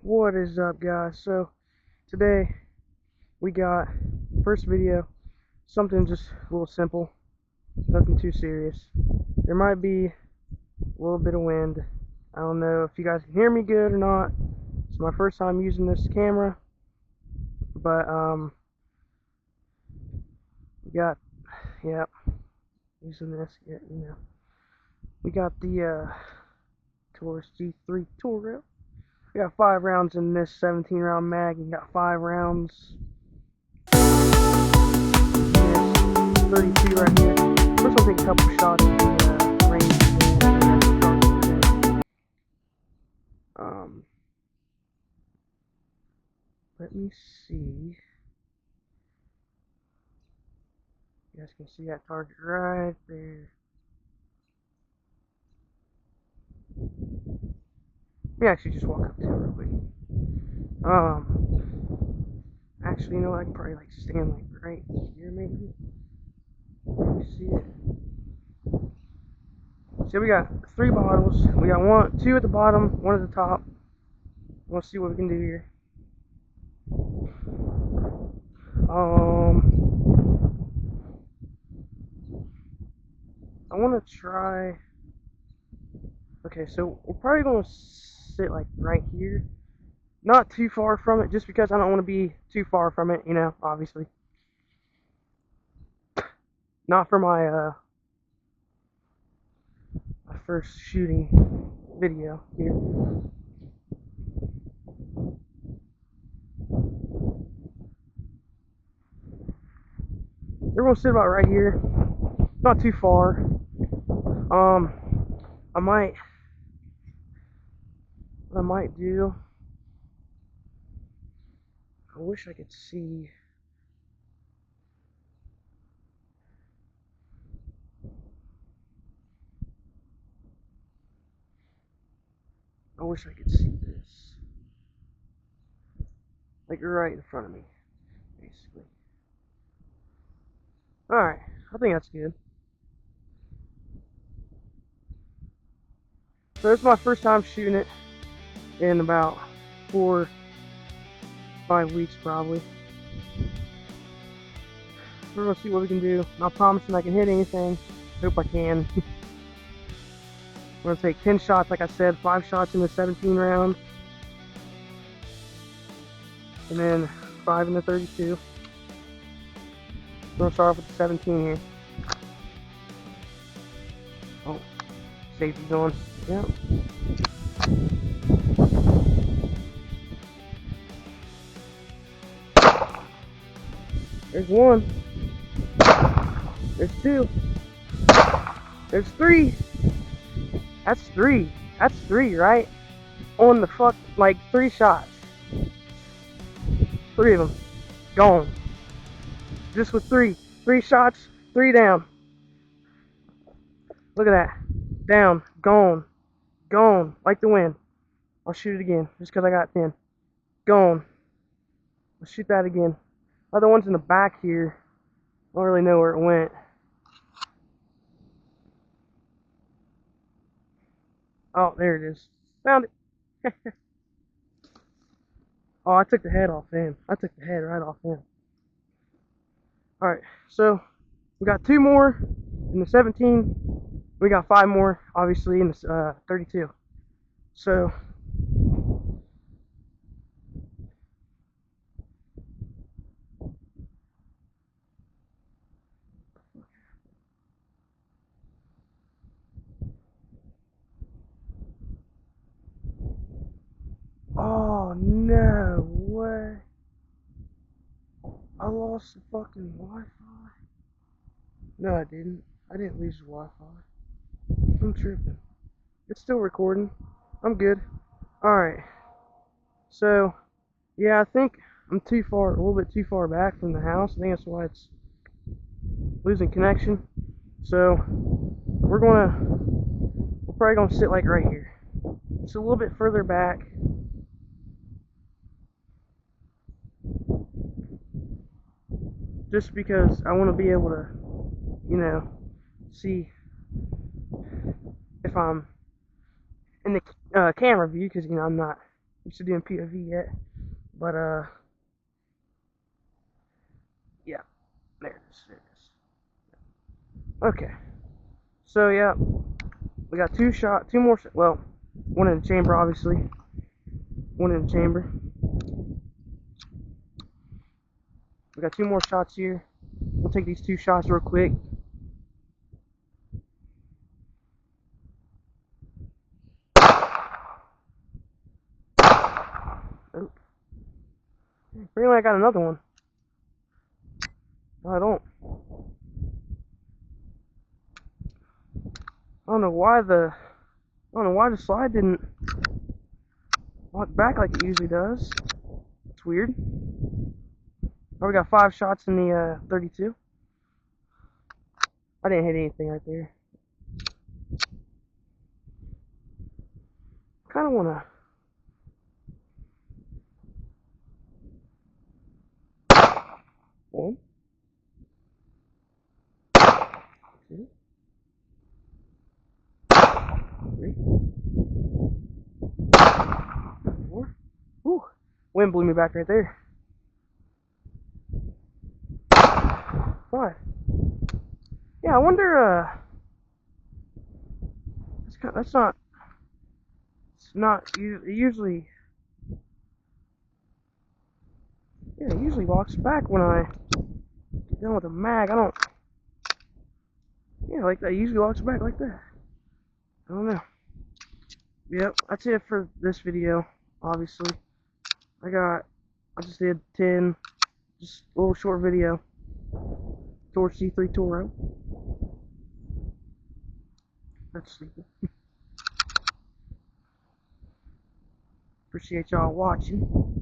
What is up, guys? So today we got first video, something just a little simple, nothing too serious. There might be a little bit of wind. I don't know if you guys can hear me good or not. It's my first time using this camera, but we got, yeah, using this, yeah, we got the Taurus G3 tool rail. We got 5 rounds in this 17 round mag. You got 5 rounds. 32 right here. First, I'll take a couple shots at the range. Let me see. You guys can see that target right there. Let me actually just walk up to it real quick. Actually, you know what? I can probably like stand like right here, maybe. Let me see it. So we got 3 bottles. We got 2 at the bottom, 1 at the top. We'll see what we can do here. I want to try. Okay, so we're probably going to sit like right here. Not too far from it, just because I don't want to be too far from it, you know, obviously. Not for my first shooting video here. They're going to sit about right here. Not too far. What I might do, I wish I could see. I wish I could see this. Like right in front of me, basically. Alright, I think that's good. So this is my first time shooting it in about 4-5 weeks probably. We're gonna see what we can do. Not promising I can hit anything. Hope I can. We're gonna take 10 shots, like I said, 5 shots in the 17 round. And then 5 in the 32. We're gonna start off with the 17 here. Oh, safety's on. Yep. There's 1. There's 2. There's 3. That's 3. That's 3, right? On the fuck, like 3 shots. 3 of them. Gone. Just with 3. 3 shots, 3 down. Look at that. Down. Gone. Gone. Like the wind. I'll shoot it again, just because I got 10. Gone. I'll shoot that again. Other one's in the back here. I don't really know where it went. Oh, there it is. Found it. Oh, I took the head off him. I took the head right off him. Alright, so we got 2 more in the 17. We got 5 more, obviously, in the 32. So oh no way. I lost the fucking Wi-Fi. No, I didn't. I didn't lose the Wi-Fi. I'm tripping. It's still recording. I'm good. Alright. So, yeah, I think I'm a little bit too far back from the house. I think that's why it's losing connection. So, we're probably gonna sit like right here. It's a little bit further back. Just because I want to be able to, you know, see if I'm in the camera view, because, you know, I'm not used to doing POV yet, but yeah, there it is. There it is. Okay, so yeah, we got two more. Well, one in the chamber, obviously. One in the chamber. We got two more shots here. We'll take these two shots real quick. Oh. Apparently I got another one. No, I don't. I don't know why the slide didn't lock back like it usually does. It's weird. Oh, we got 5 shots in the 32. I didn't hit anything right there. Kind of wanna. One, two, three, 4. Ooh, wind blew me back right there. 5. Yeah, I wonder. That's not. It's not. Usually. Yeah, it usually locks back when I get done with a mag. I don't. Yeah, like that. Usually locks back like that. I don't know. Yep, that's it for this video. Obviously, I just did 10, just a little short video. Torch C3 Toro. That's sleeping. Appreciate y'all watching.